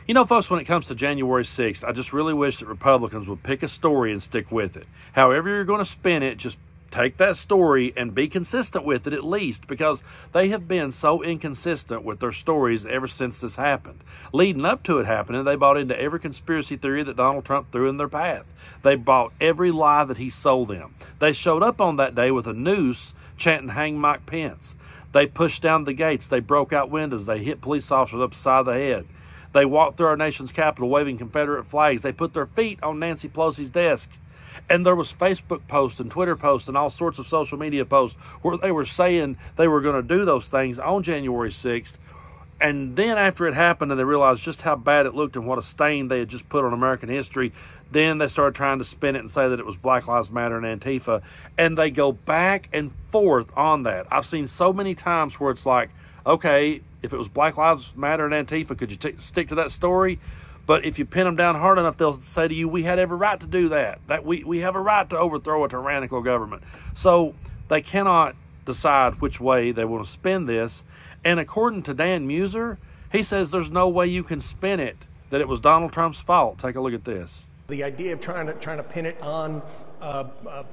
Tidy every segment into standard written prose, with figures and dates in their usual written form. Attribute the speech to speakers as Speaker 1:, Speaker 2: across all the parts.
Speaker 1: You know, folks, when it comes to January 6th, I just really wish that Republicans would pick a story and stick with it. However you're going to spin it, just take that story and be consistent with it at least, because they have been so inconsistent with their stories ever since this happened. Leading up to it happening, they bought into every conspiracy theory that Donald Trump threw in their path. They bought every lie that he sold them. They showed up on that day with a noose chanting, "Hang Mike Pence." They pushed down the gates. They broke out windows. They hit police officers upside the head. They walked through our nation's capital waving Confederate flags. They put their feet on Nancy Pelosi's desk. And there was Facebook posts and Twitter posts and all sorts of social media posts where they were saying they were going to do those things on January 6th. And then after it happened and they realized just how bad it looked and what a stain they had just put on American history, then they started trying to spin it and say that it was Black Lives Matter and Antifa. And they go back and forth on that. I've seen so many times where it's like, okay, if it was Black Lives Matter and Antifa, could you stick to that story? But if you pin them down hard enough, they'll say to you, we had every right to do that. That we have a right to overthrow a tyrannical government. So they cannot decide which way they want to spin this. And according to Dan Meuser, he says there's no way you can spin it that it was Donald Trump's fault. Take a look at this.
Speaker 2: The idea of trying to pin it on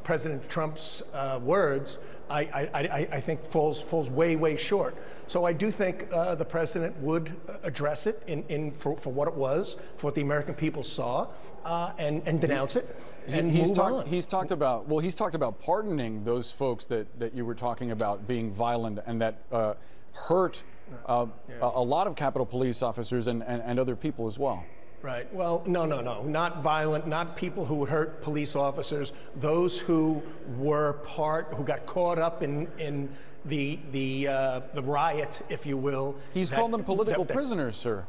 Speaker 2: President Trump's words, I think falls way short. So I do think the president would address it for what it was, for what the American people saw, and denounce it. And
Speaker 3: he's talked about pardoning those folks that you were talking about being violent and that hurt a lot of Capitol Police officers and other people as well.
Speaker 2: Right. Well, no. Not violent, not people who would hurt police officers. Those who who got caught up in the riot, if you will.
Speaker 3: He's called them political prisoners, sir.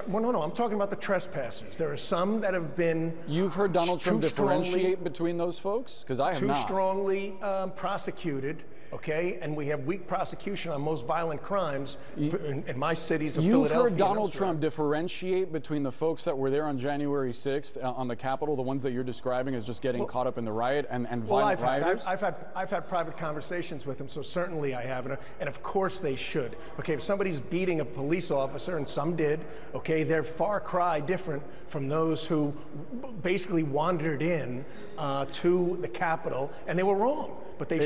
Speaker 2: Well, no. I'm talking about the trespassers. There are some that have been.
Speaker 3: You've heard Donald Trump differentiate between those folks? Because I have not.
Speaker 2: Too strongly prosecuted. Okay, and we have weak prosecution on most violent crimes in my cities of Philadelphia.
Speaker 3: You've heard Donald Trump differentiate between the folks that were there on January 6th on the Capitol, the ones that you're describing as just getting caught up in the riot, and violent rioters?
Speaker 2: I've had private conversations with him, so certainly I have, and of course they should. Okay, if somebody's beating a police officer, and some did, okay, they're far cry different from those who basically wandered in to the Capitol, and they were wrong. But they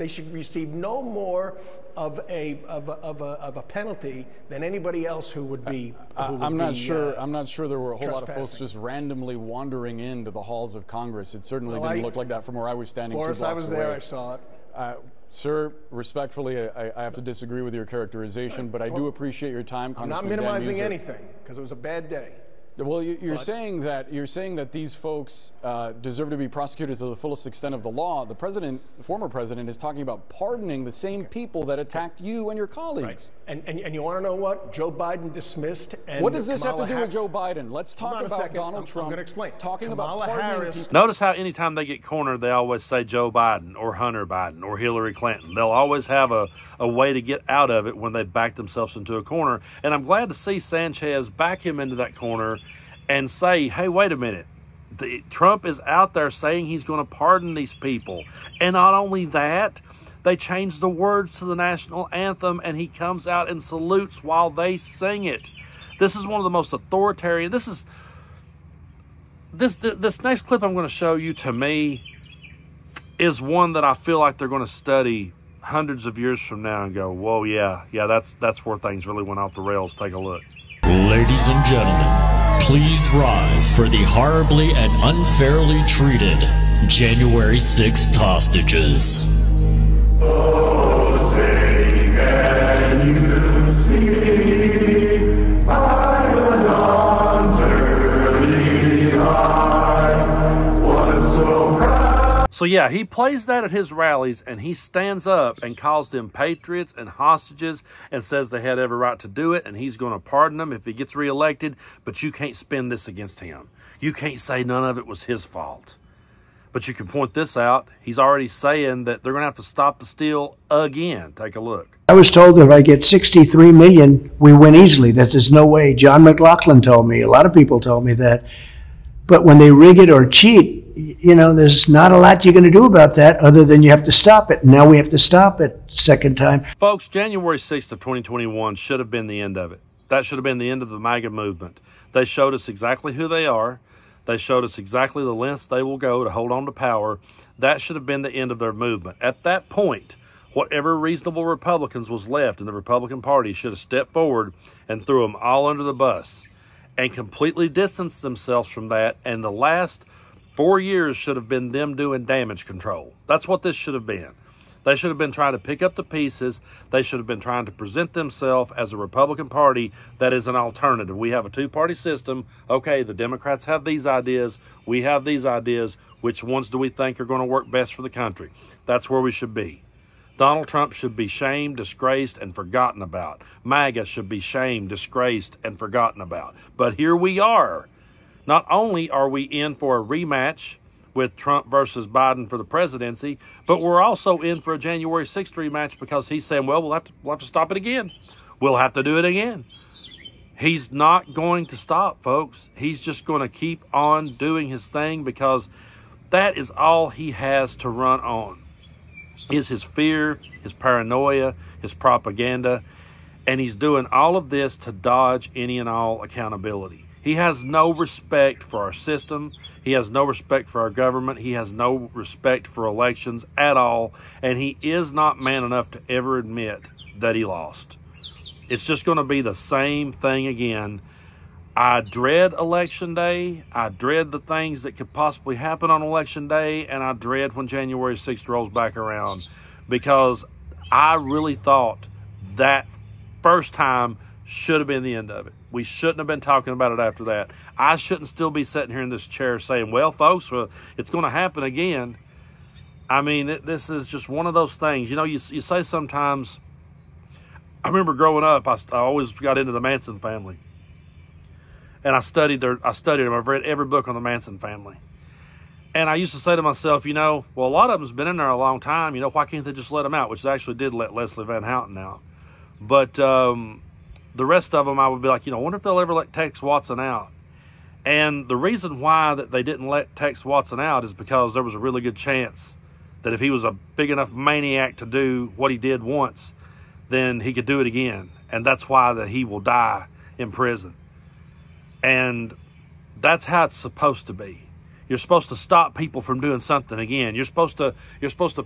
Speaker 2: should receive no more of a penalty than anybody else who would be. I'm not sure
Speaker 3: there were a whole lot of folks just randomly wandering into the halls of Congress. It certainly didn't look like that from where I was standing.
Speaker 2: Boris,
Speaker 3: 2 blocks
Speaker 2: I was
Speaker 3: away.
Speaker 2: there. I saw it.
Speaker 3: Sir, respectfully, I have to disagree with your characterization, but I do appreciate your time, Congressman Dan Meuser.
Speaker 2: I'm not minimizing anything because it was a bad day.
Speaker 3: Well, you're saying that these folks deserve to be prosecuted to the fullest extent of the law. The former president, is talking about pardoning the same people that attacked you and your colleagues.
Speaker 2: Right. And you want to know what? Joe Biden dismissed. And
Speaker 3: what does this have to do with Joe Biden? Let's talk about Donald Trump.
Speaker 2: I'm going to explain.
Speaker 3: Talking about pardoning people.
Speaker 1: Notice how anytime they get cornered, they always say Joe Biden or Hunter Biden or Hillary Clinton. They'll always have a way to get out of it when they back themselves into a corner. And I'm glad to see Sanchez back him into that corner and say, hey, wait a minute. Trump is out there saying he's going to pardon these people. And not only that, they changed the words to the national anthem, and he comes out and salutes while they sing it. This is one of the most authoritarian. This next clip I'm going to show you, to me, is one that I feel like they're going to study hundreds of years from now and go, whoa, yeah, that's where things really went off the rails. Take a look.
Speaker 4: Ladies and gentlemen, please rise for the horribly and unfairly treated January 6th hostages.
Speaker 5: Oh, say can you see by the dawn's early light was so proud.
Speaker 1: So yeah, he plays that at his rallies, and he stands up and calls them patriots and hostages and says they had every right to do it, and he's going to pardon them if he gets reelected, but you can't spin this against him. You can't say none of it was his fault. But you can point this out. He's already saying that they're going to have to stop the steal again. Take a look.
Speaker 6: I was told that if I get 63 million, we win easily. That there's no way. John McLaughlin told me. A lot of people told me that. But when they rig it or cheat, you know, there's not a lot you're going to do about that other than you have to stop it. Now we have to stop it second time.
Speaker 1: Folks, January 6th of 2021 should have been the end of it. That should have been the end of the MAGA movement. They showed us exactly who they are. They showed us exactly the lengths they will go to hold on to power. That should have been the end of their movement. At that point, whatever reasonable Republicans was left in the Republican Party should have stepped forward and threw them all under the bus and completely distanced themselves from that. And the last 4 years should have been them doing damage control. That's what this should have been. They should have been trying to pick up the pieces. They should have been trying to present themselves as a Republican Party that is an alternative. We have a two-party system. Okay, the Democrats have these ideas. We have these ideas. Which ones do we think are going to work best for the country? That's where we should be. Donald Trump should be shamed, disgraced, and forgotten about. MAGA should be shamed, disgraced, and forgotten about. But here we are. Not only are we in for a rematch with Trump versus Biden for the presidency, but we're also in for a January 6th rematch because he's saying, well, we'll have to stop it again. We'll have to do it again. He's not going to stop, folks. He's just going to keep on doing his thing because that is all he has to run on, is his fear, his paranoia, his propaganda, and he's doing all of this to dodge any and all accountability. He has no respect for our system. He has no respect for our government. He has no respect for elections at all, and he is not man enough to ever admit that he lost. It's just going to be the same thing again. I dread Election Day. I dread the things that could possibly happen on Election Day, and I dread when January 6th rolls back around because I really thought that first time should have been the end of it. We shouldn't have been talking about it after that. I shouldn't still be sitting here in this chair saying, well, folks, it's going to happen again. I mean, this is just one of those things. You know, you say sometimes, I remember growing up, I always got into the Manson family. And I studied them. I've read every book on the Manson family. And I used to say to myself, you know, well, a lot of them's been in there a long time. You know, why can't they just let them out? Which they actually did let Leslie Van Houten out. But the rest of them, I would be like, you know, I wonder if they'll ever let Tex Watson out. And the reason why that they didn't let Tex Watson out is because there was a really good chance that if he was a big enough maniac to do what he did once, then he could do it again. And that's why that he will die in prison. And that's how it's supposed to be. You're supposed to stop people from doing something again. You're supposed to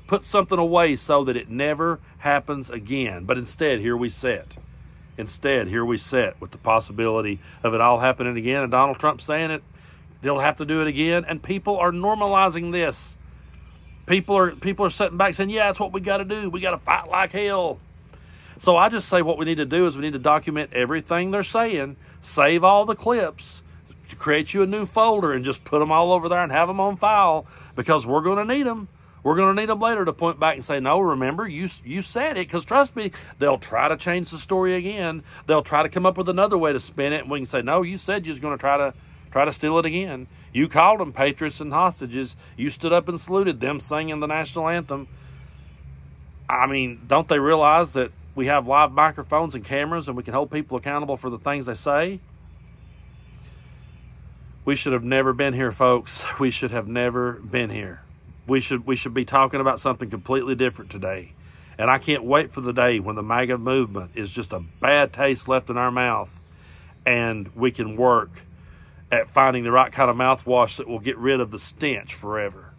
Speaker 1: put something away so that it never happens again. But instead, here we sit. Instead, here we sit with the possibility of it all happening again, and Donald Trump saying it, they'll have to do it again, and people are normalizing this. People are sitting back saying, yeah, that's what we got to do. We got to fight like hell. So I just say what we need to do is we need to document everything they're saying, save all the clips, create you a new folder, and just put them all over there and have them on file because we're going to need them. We're going to need them later to point back and say, no, remember, you said it. Because trust me, they'll try to change the story again. They'll try to come up with another way to spin it. And we can say, no, you said you was going to try to steal it again. You called them patriots and hostages. You stood up and saluted them singing the national anthem. I mean, don't they realize that we have live microphones and cameras and we can hold people accountable for the things they say? We should have never been here, folks. We should have never been here. We should be talking about something completely different today. And I can't wait for the day when the MAGA movement is just a bad taste left in our mouth and we can work at finding the right kind of mouthwash that will get rid of the stench forever.